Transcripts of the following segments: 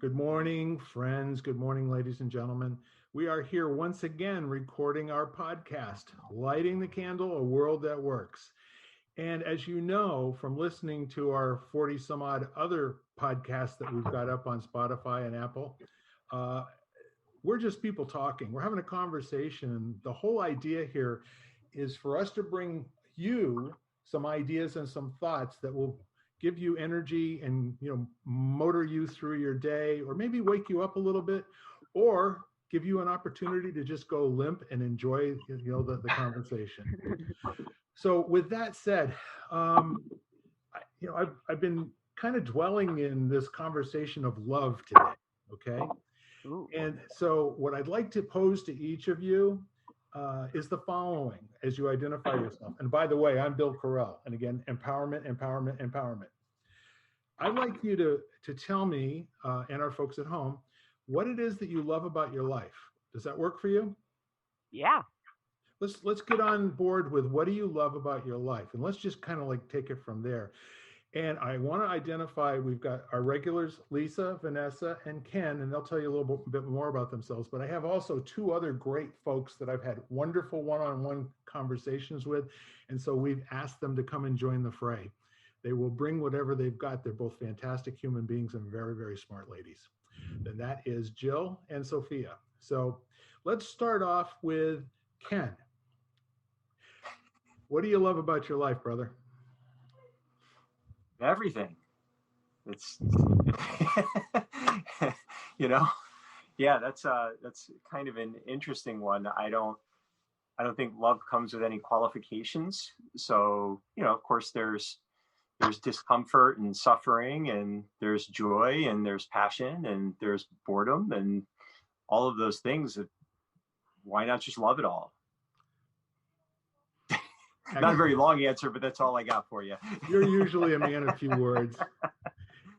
Good morning, friends. Good morning, ladies and gentlemen. We are here once again recording our podcast, Lighting the Candle, A World That Works. And as you know from listening to our 40 some odd other podcasts that we've got up on Spotify and Apple, we're just people talking. We're having a conversation. The whole idea here is for us to bring you some ideas and some thoughts that will give you energy and motor you through your day, or maybe wake you up a little bit, or give you an opportunity to just go limp and enjoy the conversation. So with that said, I've been kind of dwelling in this conversation of love today. Okay. Ooh. And so what I'd like to pose to each of you is the following as you identify yourself. And by the way, I'm Bill Carell. And again, empowerment, empowerment, empowerment. I'd like you to tell me and our folks at home what it is that you love about your life. Does that work for you? Yeah. Let's get on board with what do you love about your life? And let's just kind of like take it from there. And I want to identify, we've got our regulars, Lisa, Vanessa, and Ken, and they'll tell you a little bit more about themselves. But I have also two other great folks that I've had wonderful one-on-one conversations with. And so we've asked them to come and join the fray. They will bring whatever they've got. They're both fantastic human beings and very, very smart ladies. And that is Jill and Sophia. So let's start off with Ken. What do you love about your life, brother? Everything. It's yeah, that's kind of an interesting one. I don't think love comes with any qualifications. So, of course there's discomfort and suffering, and there's joy, and there's passion, and there's boredom, and all of those things. Why not just love it all? Not a very long answer, but that's all I got for you. You're usually a man of few words.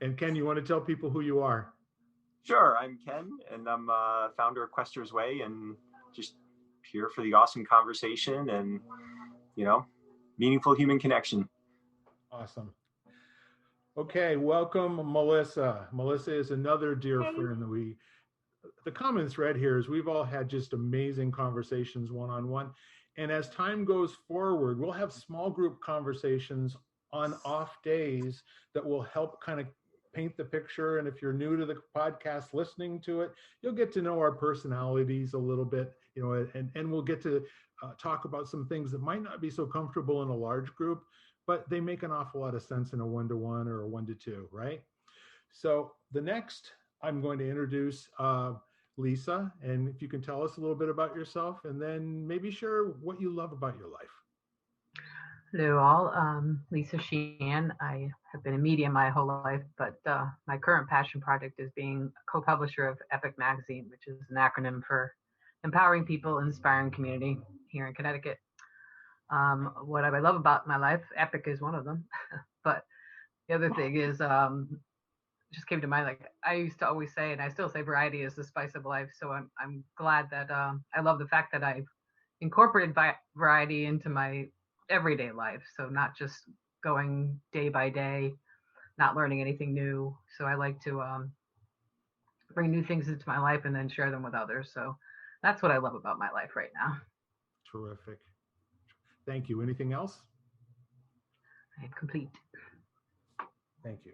And Ken, you want to tell people who you are? Sure. I'm Ken, and I'm founder of Quester's Way, and just here for the awesome conversation and, meaningful human connection. Awesome. Okay, welcome, Melissa. Melissa is another dear friend that the common thread here is we've all had just amazing conversations one-on-one. And as time goes forward, we'll have small group conversations on off days that will help kind of paint the picture. And if you're new to the podcast listening to it, you'll get to know our personalities a little bit, and we'll get to talk about some things that might not be so comfortable in a large group, but they make an awful lot of sense in a 1-to-1 or a 1-to-2, right? So the next, I'm going to introduce Lisa, and if you can tell us a little bit about yourself, and then maybe share what you love about your life. Hello all, Lisa Sheehan. I have been in media my whole life, but my current passion project is being a co-publisher of EPIC Magazine, which is an acronym for Empowering People, Inspiring Community here in Connecticut. What I love about my life, EPIC is one of them, but the other thing is just came to mind, like I used to always say, and I still say, variety is the spice of life. So I'm glad that I love the fact that I've incorporated variety into my everyday life. So not just going day by day, not learning anything new. So I like to bring new things into my life and then share them with others. So that's what I love about my life right now. Terrific. Thank you. Anything else? I am complete. Thank you.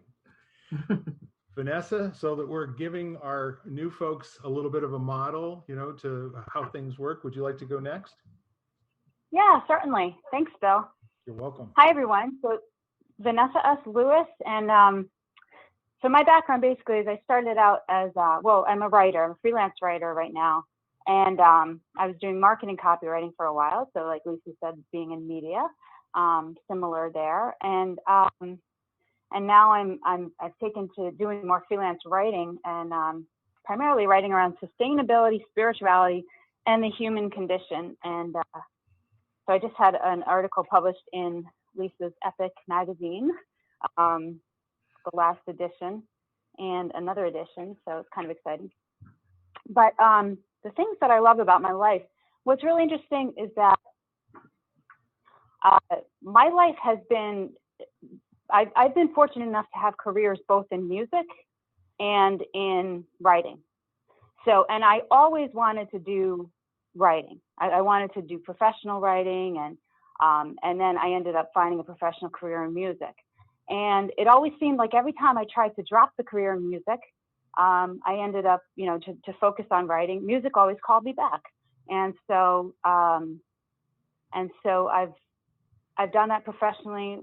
Vanessa, so that we're giving our new folks a little bit of a model, to how things work. Would you like to go next? Yeah, certainly. Thanks, Bill. You're welcome. Hi, everyone. So Vanessa S. Lewis, and so my background basically is I started out as, I'm a writer. I'm a freelance writer right now. And I was doing marketing copywriting for a while. So like Lisa said, being in media, similar there. And now I've taken to doing more freelance writing, and primarily writing around sustainability, spirituality, and the human condition. And so I just had an article published in Lisa's EPIC Magazine, the last edition, and another edition. So it's kind of exciting. But the things that I love about my life, what's really interesting is that my life has been, I've been fortunate enough to have careers both in music and in writing. So, and I always wanted to do writing. I wanted to do professional writing, and then I ended up finding a professional career in music. And it always seemed like every time I tried to drop the career in music, I ended up, to focus on writing. Music always called me back, and so I've done that professionally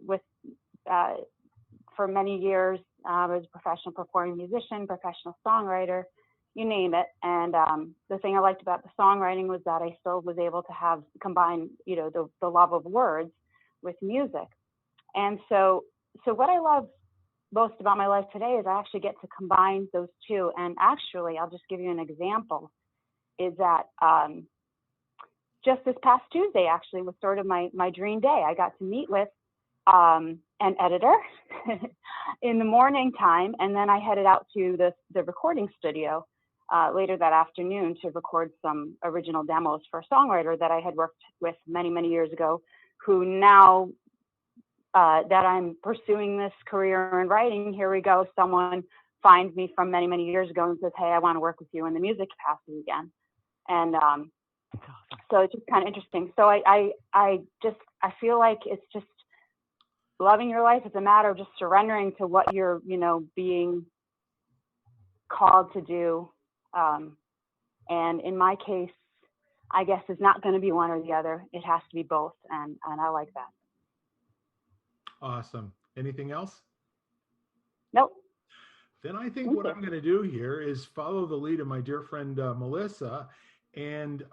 for many years. I was a professional performing musician, professional songwriter, you name it. And the thing I liked about the songwriting was that I still was able to combine, the love of words with music. And so what I love most about my life today is I actually get to combine those two. And actually, I'll just give you an example, is that just this past Tuesday actually was sort of my dream day. I got to meet with an editor in the morning time, and then I headed out to the recording studio later that afternoon to record some original demos for a songwriter that I had worked with many, many years ago, who now that I'm pursuing this career in writing, here we go, someone finds me from many, many years ago and says, hey, I want to work with you in the music capacity again. And so it's just kind of interesting. So I feel like it's just loving your life. It's a matter of just surrendering to what you're, being called to do. And in my case, I guess it's not going to be one or the other. It has to be both. And I like that. Awesome. Anything else? Nope. Then I think what I'm going to do here is follow the lead of my dear friend Melissa, and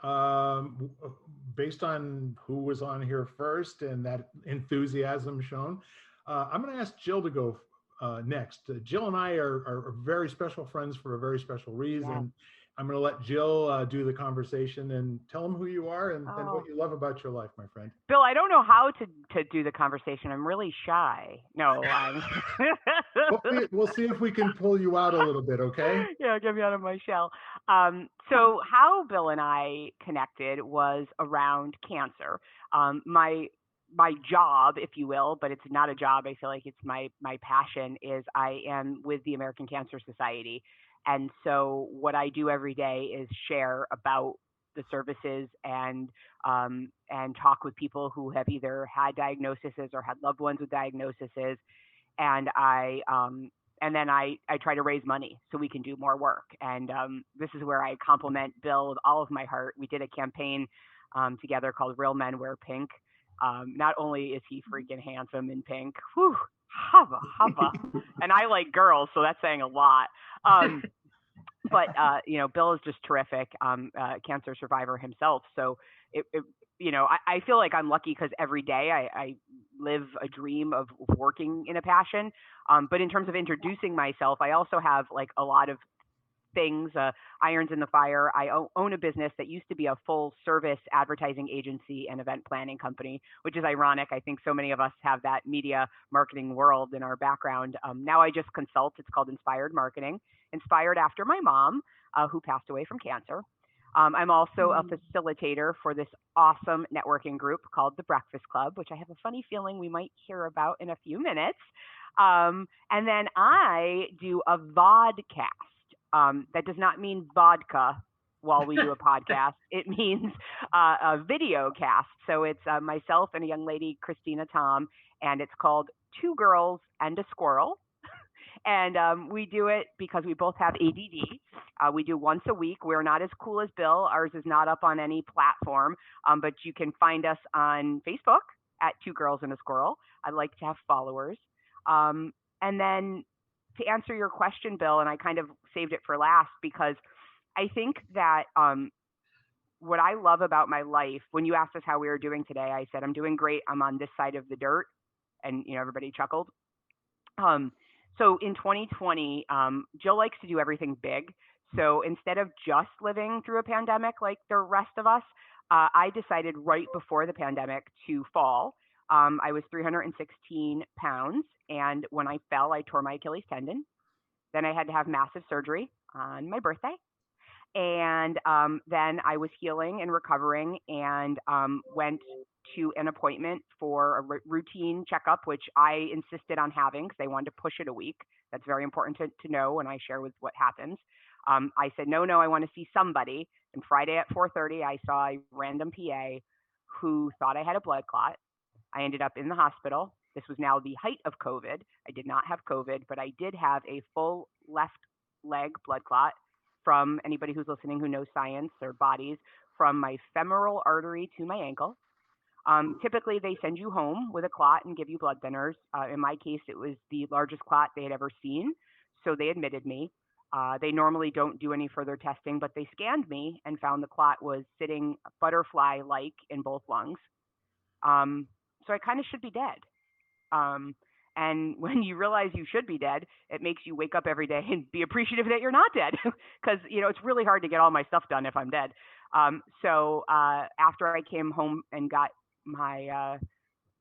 based on who was on here first and that enthusiasm shown, I'm going to ask Jill to go next. Jill and I are very special friends for a very special reason. Yeah. I'm going to let Jill do the conversation and tell them who you are and what you love about your life, my friend. Bill, I don't know how to do the conversation. I'm really shy. No, We'll see if we can pull you out a little bit, okay? Yeah, get me out of my shell. So how Bill and I connected was around cancer. My job, if you will, but it's not a job. I feel like it's my passion, is I am with the American Cancer Society. And so what I do every day is share about the services and talk with people who have either had diagnoses or had loved ones with diagnoses. And then I try to raise money so we can do more work. And this is where I compliment Bill with all of my heart. We did a campaign together called Real Men Wear Pink. Not only is he freaking handsome in pink, whew, hubba. And I like girls, so that's saying a lot. But Bill is just terrific, cancer survivor himself. So I feel like I'm lucky because every day I live a dream of working in a passion. But in terms of introducing myself, I also have like a lot of things, irons in the fire. I own a business that used to be a full service advertising agency and event planning company, which is ironic. I think so many of us have that media marketing world in our background. Now I just consult. It's called Inspired Marketing, inspired after my mom, who passed away from cancer. I'm also a facilitator for this awesome networking group called The Breakfast Club, which I have a funny feeling we might hear about in a few minutes. And then I do a vodcast. That does not mean vodka while we do a podcast. It means a video cast. So it's myself and a young lady, Christina Tom, and it's called Two Girls and a Squirrel. And we do it because we both have ADD. We do once a week. We're not as cool as Bill. Ours is not up on any platform, but you can find us on Facebook at Two Girls and a Squirrel. I like to have followers. And then to answer your question, Bill, and I kind of saved it for last because I think that what I love about my life, when you asked us how we were doing today, I said, I'm doing great. I'm on this side of the dirt. And, everybody chuckled. So in 2020, Jill likes to do everything big. So instead of just living through a pandemic like the rest of us, I decided right before the pandemic to fall. I was 316 pounds. And when I fell, I tore my Achilles tendon. Then I had to have massive surgery on my birthday. And then I was healing and recovering and went to an appointment for a routine checkup, which I insisted on having because they wanted to push it a week. That's very important to know, and I share with what happens. I said, no, I want to see somebody. And Friday at 4:30, I saw a random PA who thought I had a blood clot. I ended up in the hospital. This was now the height of COVID. I did not have COVID, but I did have a full left leg blood clot from anybody who's listening who knows science or bodies, from my femoral artery to my ankle. Typically, they send you home with a clot and give you blood thinners. In my case, it was the largest clot they had ever seen, so they admitted me. They normally don't do any further testing, but they scanned me and found the clot was sitting butterfly-like in both lungs. So I kind of should be dead. And when you realize you should be dead, it makes you wake up every day and be appreciative that you're not dead, because it's really hard to get all my stuff done if I'm dead. So after I came home and got my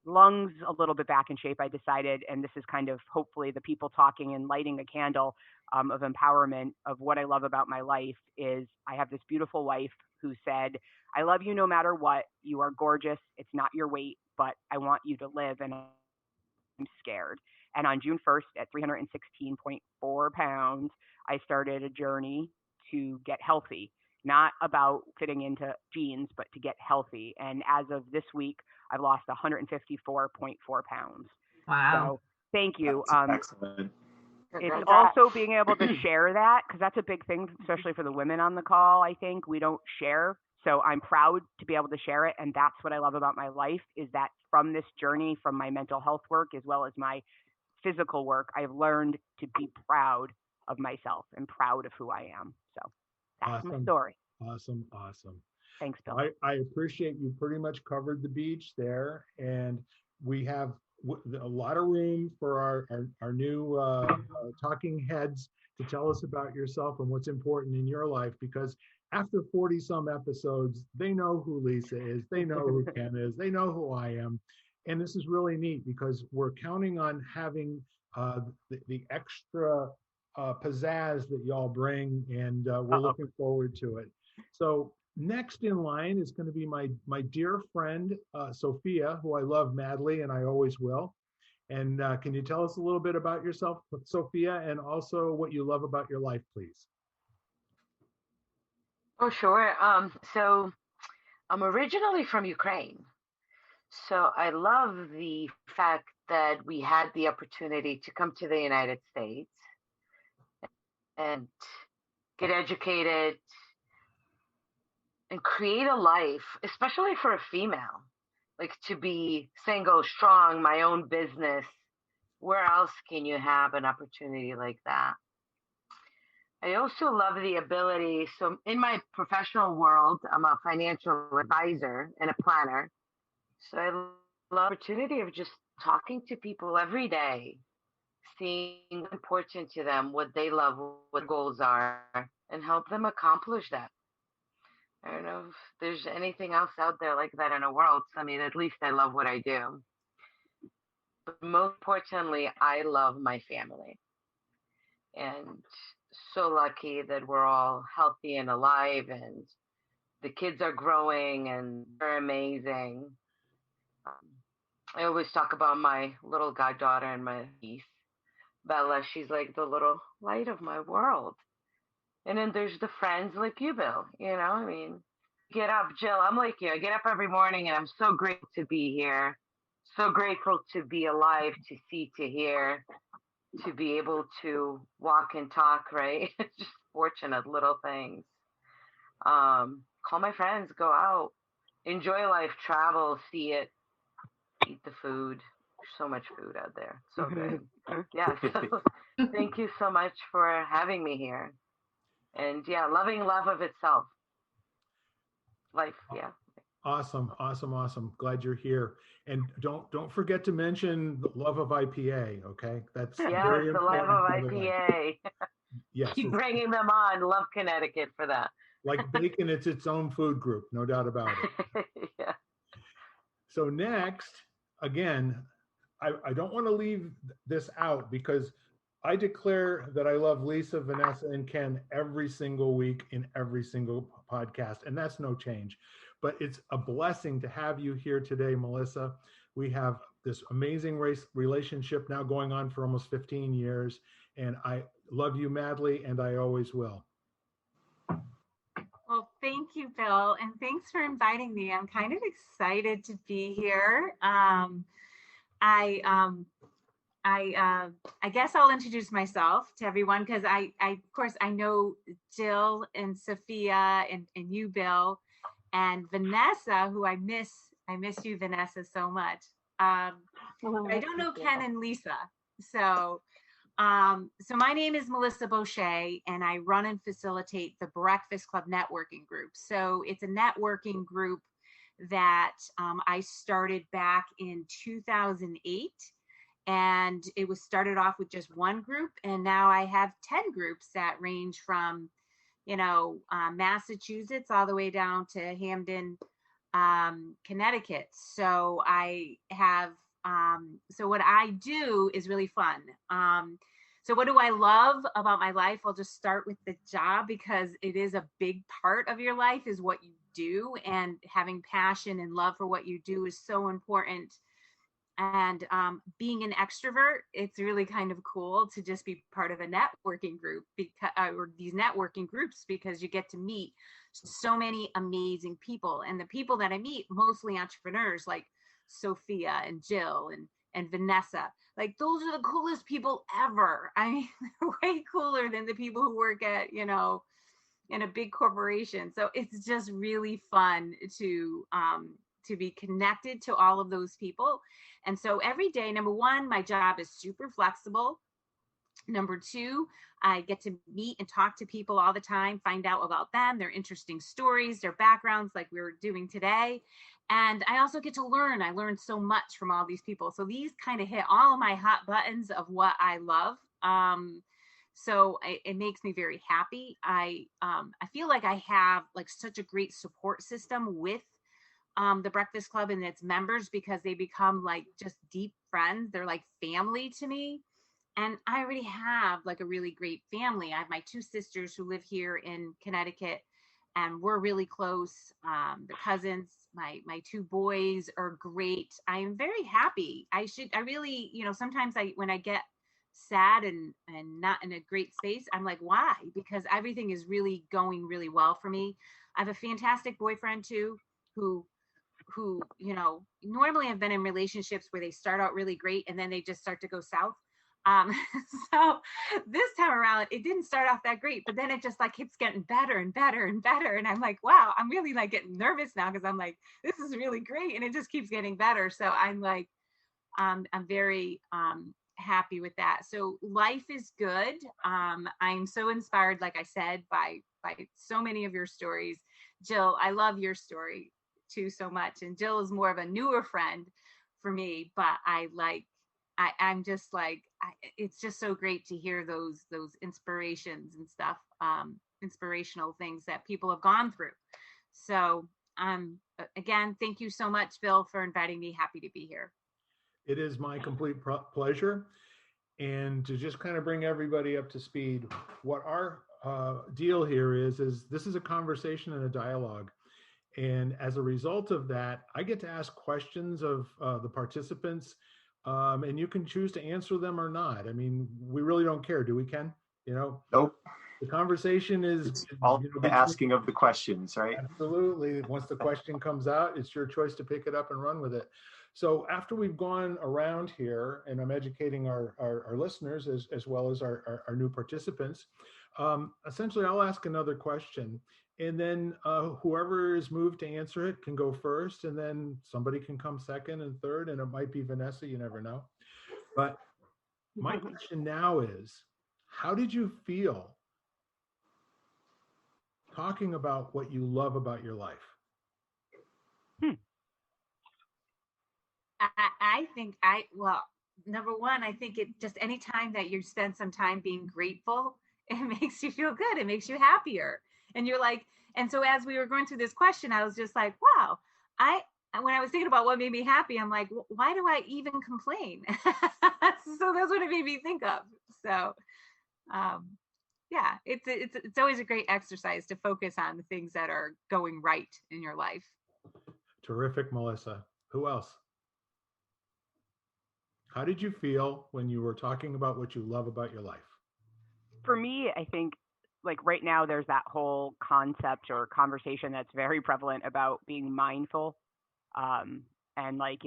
lungs a little bit back in shape, I decided, and this is kind of hopefully the people talking and lighting the candle of empowerment of what I love about my life, is I have this beautiful wife who said, I love you no matter what. You are gorgeous. It's not your weight, but I want you to live, and I'm scared. And on June 1st, at 316.4 pounds, I started a journey to get healthy, not about fitting into jeans, but to get healthy. And as of this week, I've lost 154.4 pounds. Wow. So thank you. Excellent. It's also being able to share that, because that's a big thing, especially for the women on the call. I think we don't share. So I'm proud to be able to share it. And that's what I love about my life, is that from this journey, from my mental health work as well as my physical work, I've learned to be proud of myself and proud of who I am. So that's my story. Awesome. Thanks, Bill. I appreciate you pretty much covered the beach there, and we have a lot of room for our new talking heads to tell us about yourself and what's important in your life, because after 40 some episodes, they know who Lisa is, they know who Ken is, they know who I am. And this is really neat, because we're counting on having the extra pizzazz that y'all bring, and we're looking forward to it. So next in line is going to be my dear friend, Sophia, who I love madly, and I always will. And can you tell us a little bit about yourself, Sophia, and also what you love about your life, please? Oh, sure. So I'm originally from Ukraine. So I love the fact that we had the opportunity to come to the United States and get educated and create a life, especially for a female, like to be single, strong, my own business. Where else can you have an opportunity like that? I also love the ability. So in my professional world, I'm a financial advisor and a planner. So I love the opportunity of just talking to people every day, seeing what's important to them, what they love, what goals are, and help them accomplish that. I don't know if there's anything else out there like that in the world. So, I mean, at least I love what I do. But most importantly, I love my family. And so lucky that we're all healthy and alive, and the kids are growing and they're amazing. I always talk about my little goddaughter and my niece, Bella. She's like the little light of my world. And then there's the friends like you, Bill. I mean, get up, Jill. I'm like you. I get up every morning and I'm so grateful to be here. So grateful to be alive, to see, to hear, to be able to walk and talk, right? Just fortunate little things. Call my friends, go out, enjoy life, travel, see it, eat the food. There's so much food out there. So good. Yeah. So thank you so much for having me here. And yeah, loving love of itself. Life. Yeah. Awesome. Glad you're here. And don't forget to mention the love of IPA. Okay, that's very the important. love of IPA. Yes. Keep bringing them on. Love Connecticut for that. Like bacon, it's its own food group, no doubt about it. Yeah. So next, again, I don't want to leave this out, because I declare that I love Lisa, Vanessa, and Ken every single week in every single podcast, and that's no change. But it's a blessing to have you here today, Melissa. We have this amazing relationship now going on for almost 15 years, and I love you madly, and I always will. Well, thank you, Bill, and thanks for inviting me. I'm kind of excited to be here. I guess I'll introduce myself to everyone because of course, I know Jill and Sophia and you, Bill, and Vanessa, who I miss you, Vanessa, so much. But I don't know Ken and Lisa. So my name is Melissa Boucher, and I run and facilitate the Breakfast Club networking group. So it's a networking group that I started back in 2008. And it was started off with just one group. And now I have 10 groups that range from, Massachusetts all the way down to Hamden, Connecticut. So I have, so what I do is really fun. So what do I love about my life? I'll just start with the job because it is a big part of your life is what you do, and having passion and love for what you do is so important. And being an extrovert, it's really kind of cool to just be part of a networking group or these networking groups because you get to meet so many amazing people. And the people that I meet, mostly entrepreneurs like Sophia and Jill and Vanessa, like those are the coolest people ever. I mean, they're way cooler than the people who work at, in a big corporation. So it's just really fun to be connected to all of those people. And so every day, number one, my job is super flexible. Number two, I get to meet and talk to people all the time, find out about them, their interesting stories, their backgrounds, like we were doing today. And I also get to learn. I learned so much from all these people. So these kind of hit all of my hot buttons of what I love. It makes me very happy. I feel like I have like such a great support system with the Breakfast Club and its members because they become like just deep friends. They're like family to me. And I already have like a really great family. I have my two sisters who live here in Connecticut and we're really close. The cousins, my two boys are great. I am very happy. I really, sometimes when I get sad and not in a great space, I'm like, why? Because everything is really going really well for me. I have a fantastic boyfriend too, who normally I've been in relationships where they start out really great and then they just start to go south. So this time around, it didn't start off that great, but then it just like keeps getting better and better and better. And I'm like, wow, I'm really like getting nervous now because I'm like, this is really great. And it just keeps getting better. So I'm like, I'm very happy with that. So life is good. I'm so inspired, like I said, by so many of your stories. Jill, I love your story too so much. And Jill is more of a newer friend for me, but I'm just like, it's just so great to hear those inspirations and stuff, inspirational things that people have gone through. So again, thank you so much, Bill, for inviting me. Happy to be here. It is my complete pleasure. And to just kind of bring everybody up to speed, what our deal here is this is a conversation and a dialogue. And as a result of that, I get to ask questions of the participants, and you can choose to answer them or not. I mean, we really don't care, do we, Ken? Nope. The conversation is it's all the asking of the questions, right? Absolutely. Once the question comes out, it's your choice to pick it up and run with it. So after we've gone around here, and I'm educating our listeners as well as our new participants, essentially I'll ask another question. And then whoever is moved to answer it can go first, and then somebody can come second and third, and it might be Vanessa, you never know. But my question now is, how did you feel talking about what you love about your life? I think number one, I think it just any time that you spend some time being grateful, it makes you feel good. It makes you happier. And you're like, and so as we were going through this question, I was just like, wow, when I was thinking about what made me happy, I'm like, why do I even complain? So that's what it made me think of. So, yeah, it's always a great exercise to focus on the things that are going right in your life. Terrific, Melissa. Who else? How did you feel when you were talking about what you love about your life? For me, I think like right now there's that whole concept or conversation that's very prevalent about being mindful, um, and like,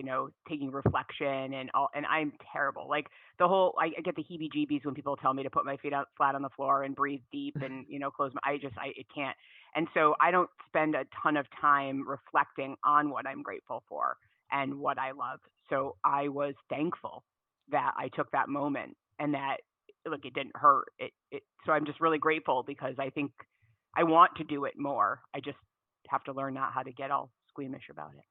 taking reflection and all. And I'm terrible. Like the whole, I get the heebie-jeebies when people tell me to put my feet out flat on the floor and breathe deep and close my. It can't. And so I don't spend a ton of time reflecting on what I'm grateful for and what I love. So I was thankful that I took that moment and that look, it didn't hurt. So I'm just really grateful because I think I want to do it more. I just have to learn not how to get all squeamish about it.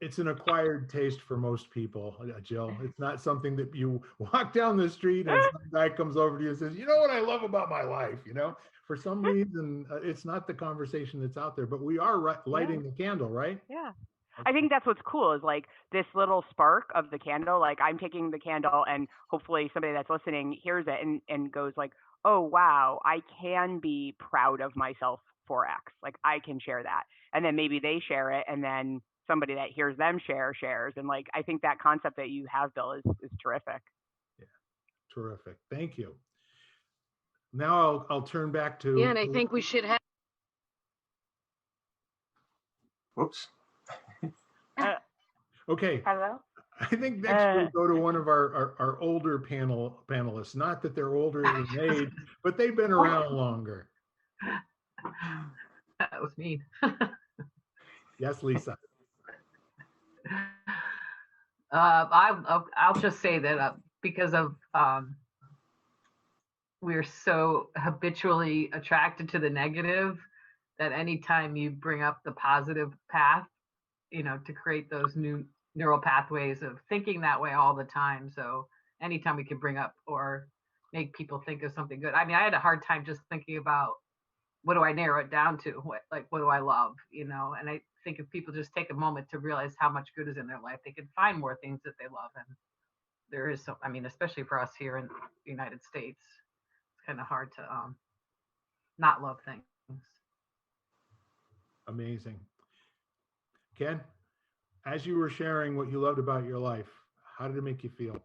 It's an acquired taste for most people, Jill. It's not something that you walk down the street and some guy comes over to you and says, you know what I love about my life? For some reason, it's not the conversation that's out there, but we are lighting the candle, right? Yeah. I think that's what's cool is like this little spark of the candle. Like I'm taking the candle and hopefully somebody that's listening hears it and goes like, oh, wow, I can be proud of myself for X. Like I can share that. And then maybe they share it and then somebody that hears them shares. And like, I think that concept that you have, Bill, is terrific. Yeah. Terrific. Thank you. Now I'll turn back to. Yeah, and I think we should have. Whoops. Okay. Hello? I think next we'll go to one of our older panelists. Not that they're older in age, but they've been around longer. That was mean. Yes, Lisa. I'll just say that because of we're so habitually attracted to the negative that anytime you bring up the positive path, to create those new neural pathways of thinking that way all the time. So anytime we can bring up or make people think of something good. I mean, I had a hard time just thinking about what do I narrow it down to? What do I love? And I think if people just take a moment to realize how much good is in their life, they can find more things that they love. And there is so, I mean, especially for us here in the United States, it's kind of hard to not love things. Amazing. Ken, as you were sharing what you loved about your life, how did it make you feel?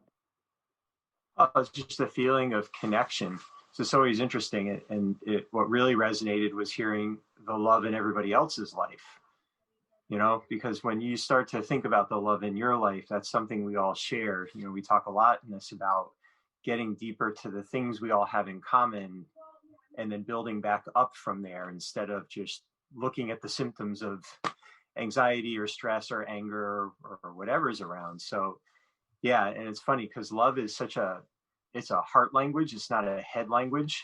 It's just a feeling of connection. So it's always interesting. And what really resonated was hearing the love in everybody else's life, because when you start to think about the love in your life, that's something we all share. We talk a lot in this about getting deeper to the things we all have in common and then building back up from there instead of just looking at the symptoms of anxiety or stress or anger or whatever's around. So yeah, and it's funny because love is it's a heart language. It's not a head language.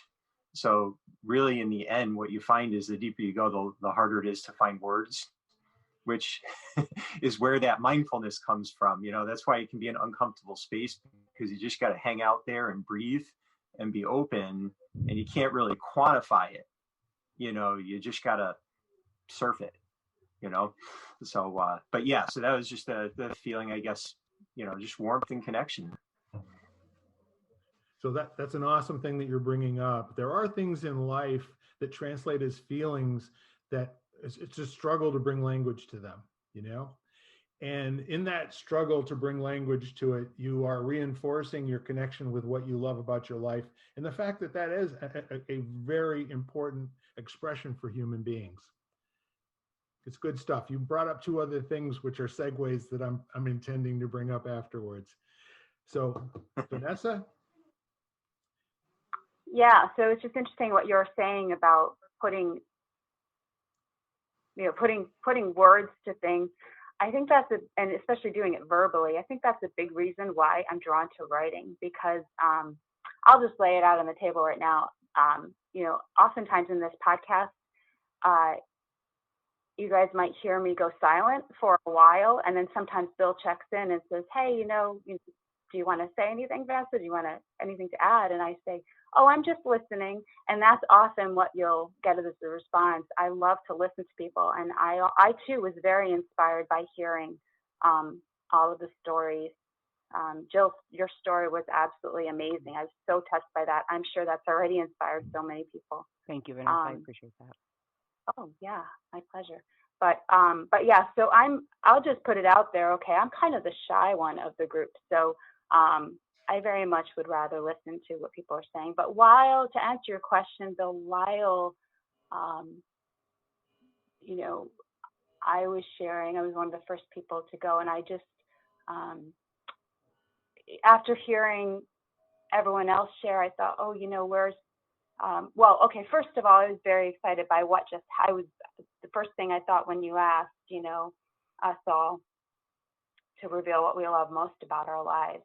So really in the end, what you find is the deeper you go, the harder it is to find words, which is where that mindfulness comes from. That's why it can be an uncomfortable space because you just got to hang out there and breathe and be open, and you can't really quantify it. You just got to surf it. So but yeah, so that was just the feeling, I guess, just warmth and connection. So that's an awesome thing that you're bringing up. There are things in life that translate as feelings that it's a struggle to bring language to them, and in that struggle to bring language to it, you are reinforcing your connection with what you love about your life and the fact that that is a very important expression for human beings. It's good stuff. You brought up two other things, which are segues that I'm intending to bring up afterwards. So, Vanessa? Yeah, so it's just interesting what you're saying about putting words to things. I think and especially doing it verbally, I think that's a big reason why I'm drawn to writing because I'll just lay it out on the table right now. Oftentimes in this podcast, you guys might hear me go silent for a while, and then sometimes Bill checks in and says, hey, do you want to say anything, Vanessa? Do you want anything to add? And I say, oh, I'm just listening. And that's often what you'll get as a response. I love to listen to people. And I too was very inspired by hearing all of the stories Jill, your story was absolutely amazing. I was so touched by that. I'm sure that's already inspired so many people. Thank you, Vanessa. I appreciate that. Oh yeah, my pleasure. But yeah, so I'll just put it out there. Okay, I'm kind of the shy one of the group, so I very much would rather listen to what people are saying. But to answer your question, Bill, while you know, I was sharing, I was one of the first people to go, and I just after hearing everyone else share, I thought, oh, well, okay, first of all, I was very excited by the first thing I thought when you asked, us all to reveal what we love most about our lives.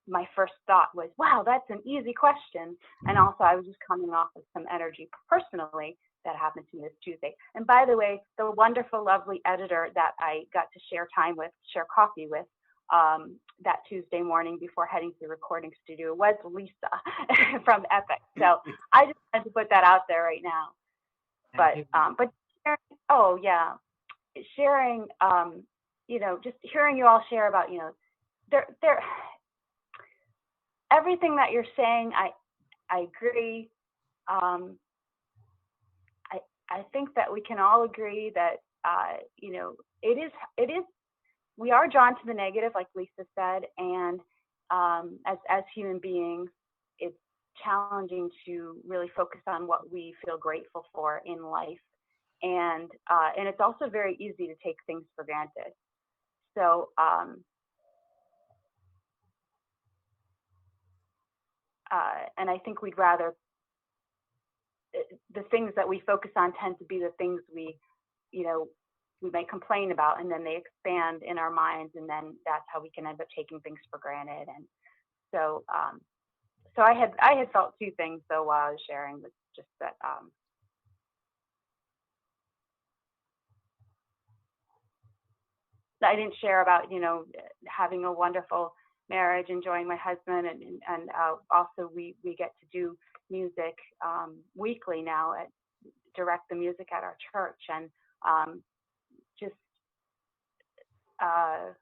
My first thought was, wow, that's an easy question. And also, I was just coming off of some energy personally that happened to me this Tuesday. And by the way, the wonderful, lovely editor that I got to share coffee with, that Tuesday morning before heading to the recording studio was Lisa from Epic. So I just wanted to put that out there right now. But sharing, just hearing you all share about, everything that you're saying, I agree. I think that we can all agree that, it is, we are drawn to the negative, like Lisa said, and as human beings, it's challenging to really focus on what we feel grateful for in life, and it's also very easy to take things for granted. So and I think we'd rather the things that we focus on tend to be the things we may complain about, and then they expand in our minds, and then that's how we can end up taking things for granted. And so so I had felt two things though while I was sharing, was just that I didn't share about having a wonderful marriage, enjoying my husband, and also we get to do music weekly now, direct the music at our church, and just I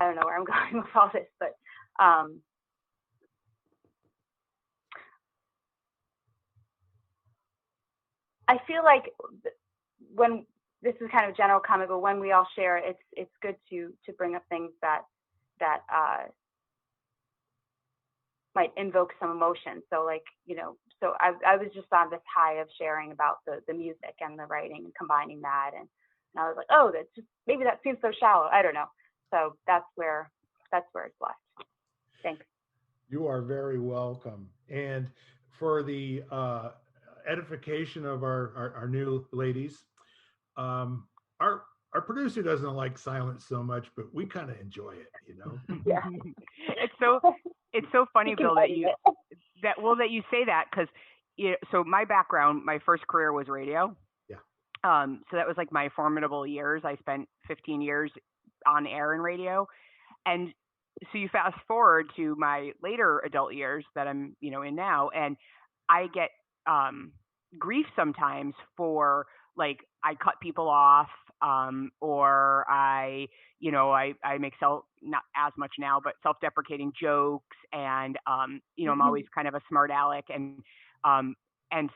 don't know where I'm going with all this, but I feel like when this is kind of general comment, but when we all share, it's good to bring up things that might invoke some emotion. So so I was just on this high of sharing about the music and the writing and combining that, and I was like, oh, that's just, maybe that seems so shallow. I don't know. So that's where it's left. Thanks. You are very welcome. And for the edification of our new ladies, our producer doesn't like silence so much, but we kind of enjoy it, Yeah. It's so funny, Bill, that you say that, because so my background, my first career was radio. Yeah. So that was like my formidable years. I spent 15 years on air in radio, and so you fast forward to my later adult years that I'm in now, and I get grief sometimes for, like, I cut people off, or I make not as much now, but self-deprecating jokes, and I'm always kind of a smart aleck, and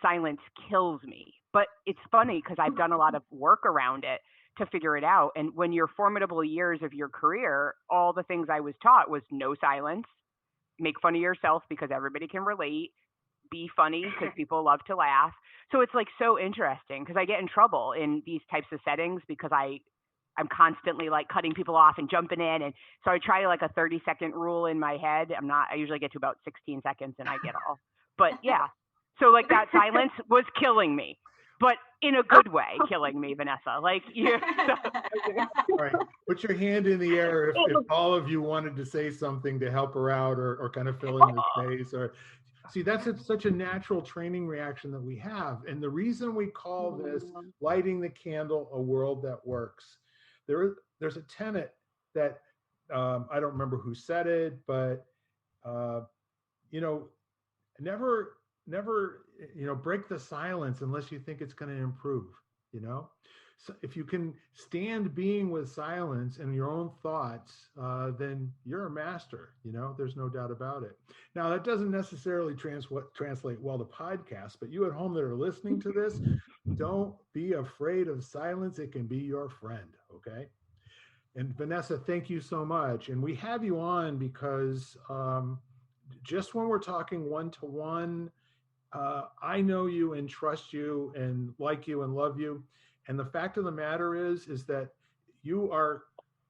silence kills me. But it's funny because I've done a lot of work around it to figure it out. And when your formidable years of your career, all the things I was taught was no silence, make fun of yourself because everybody can relate, be funny because people love to laugh. So it's like so interesting, because I get in trouble in these types of settings because I'm constantly like cutting people off and jumping in. And so I try like a 30-second rule in my head. I usually get to about 16 seconds and I get off. But yeah, so like that silence was killing me, but in a good way, killing me, Vanessa. Like, All right, put your hand in the air if all of you wanted to say something to help her out, or kind of fill in the space, or see, that's such a natural training reaction that we have. And the reason we call this lighting the candle, a world that works, there's a tenet that I don't remember who said it, but never break the silence unless you think it's going to improve. you know? So if you can stand being with silence and your own thoughts, then you're a master, you know, there's no doubt about it. Now, that doesn't necessarily translate well to podcasts, but you at home that are listening to this, don't be afraid of silence. It can be your friend, okay? And Vanessa, thank you so much. And we have you on because just when we're talking one-to-one, I know you and trust you and like you and love you. And the fact of the matter is that you are,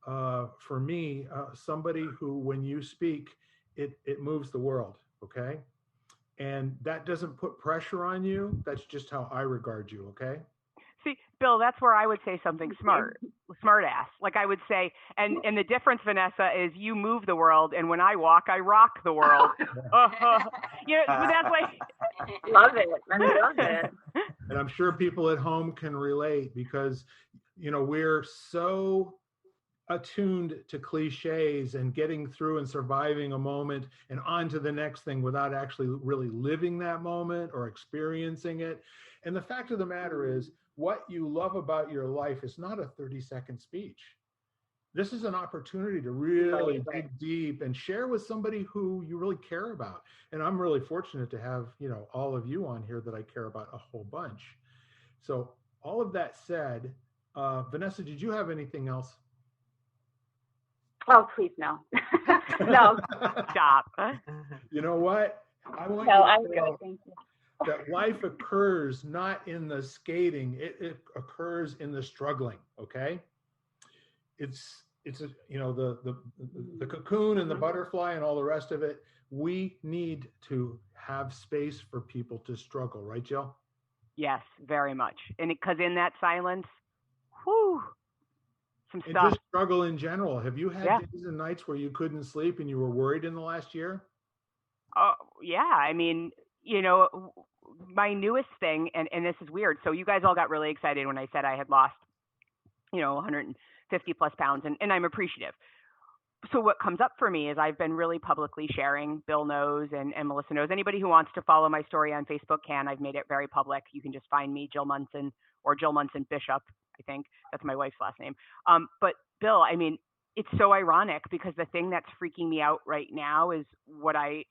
for me, somebody who, when you speak, it moves the world, okay? And that doesn't put pressure on you. That's just how I regard you, okay? See, Bill, that's where I would say something smart ass. Like I would say, and the difference, Vanessa, is you move the world, and when I walk, I rock the world. You know, but that's like. Love it. I love it. And I'm sure people at home can relate because, you know, we're so attuned to cliches and getting through and surviving a moment and on to the next thing without actually really living that moment or experiencing it. And the fact of the matter is, what you love about your life is not a 30-second speech. This is an opportunity to really dig deep and share with somebody who you really care about. And I'm really fortunate to have, you know, all of you on here that I care about a whole bunch. So all of that said, Vanessa, did you have anything else? Oh, please, no. No. Stop. You know what? I want No, you I'm to good. know Thank you. that life occurs not in the skating, it occurs in the struggling, okay? It's a, you know, the cocoon and the butterfly and all the rest of it. We need to have space for people to struggle, right, Jill? Yes, very much. And because in that silence, whew, some And stuff. just struggle in general. Have you had Yeah. days and nights where you couldn't sleep and you were worried in the last year? Oh, yeah. I mean, you know, my newest thing, and this is weird. So you guys all got really excited when I said I had lost, you know, 150 plus pounds, and I'm appreciative. So what comes up for me is I've been really publicly sharing. Bill knows and Melissa knows. Anybody who wants to follow my story on Facebook can. I've made it very public. You can just find me, Jill Munson, or Jill Munson Bishop, I think. That's my wife's last name. But Bill, I mean, it's so ironic because the thing that's freaking me out right now is what I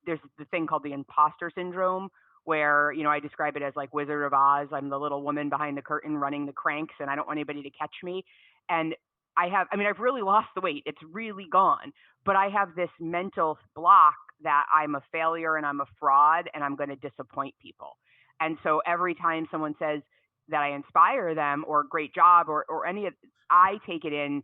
there's the thing called the imposter syndrome where, you know, I describe it as like Wizard of Oz. I'm the little woman behind the curtain running the cranks and I don't want anybody to catch me. And I've really lost the weight. It's really gone. But I have this mental block that I'm a failure and I'm a fraud and I'm going to disappoint people. And so every time someone says that I inspire them or great job or any of, I take it in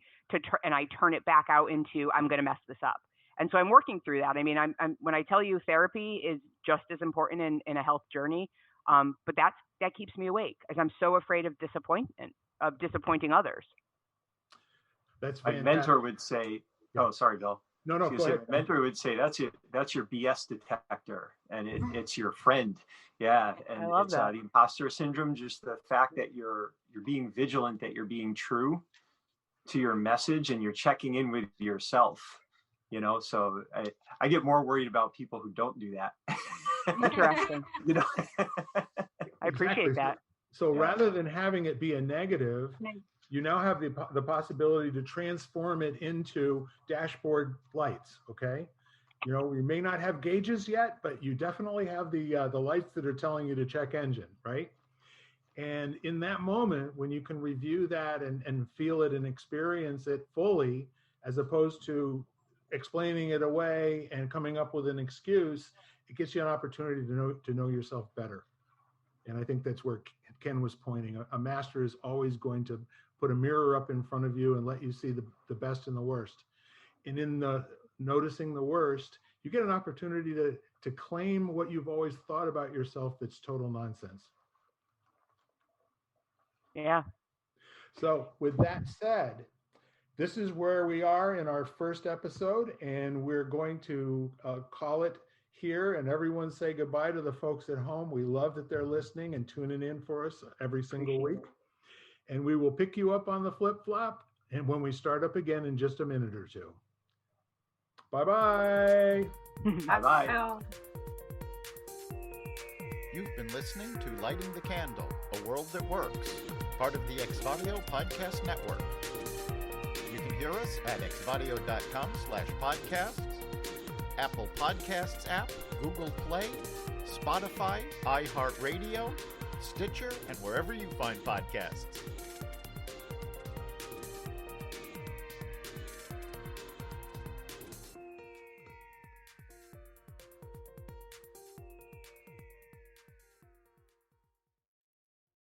and I turn it back out into I'm going to mess this up. And so I'm working through that. I mean, I'm when I tell you therapy is just as important in a health journey, but that keeps me awake as I'm so afraid of disappointing others. That's My fantastic. mentor would say, "Oh, sorry, Bill." No, go ahead. My mentor would say, "That's your BS detector, and it's your friend." Yeah, and I love it's that. the imposter syndrome. Just the fact that you're being vigilant, that you're being true to your message, and you're checking in with yourself. You know, so I get more worried about people who don't do that. Interesting. You know, I appreciate Exactly. that. So rather than having it be a negative, you now have the possibility to transform it into dashboard lights, okay? You know, we may not have gauges yet, but you definitely have the lights that are telling you to check engine, right? And in that moment, when you can review that and feel it and experience it fully, as opposed to explaining it away and coming up with an excuse, it gives you an opportunity to know yourself better. And I think that's where Ken was pointing. A master is always going to put a mirror up in front of you and let you see the best and the worst. And in the noticing the worst, you get an opportunity to claim what you've always thought about yourself that's total nonsense. Yeah. So with that said, this is where we are in our first episode, and we're going to call it here, and everyone say goodbye to the folks at home. We love that they're listening and tuning in for us every single week. And we will pick you up on the flip-flop and when we start up again in just a minute or two. Bye-bye. bye-bye. You've been listening to Lighting the Candle, a A World That Works, part of the Exvadio Podcast Network. You can hear us at exvadio.com/podcasts, Apple Podcasts app, Google Play, Spotify, iHeartRadio, Stitcher, and wherever you find podcasts.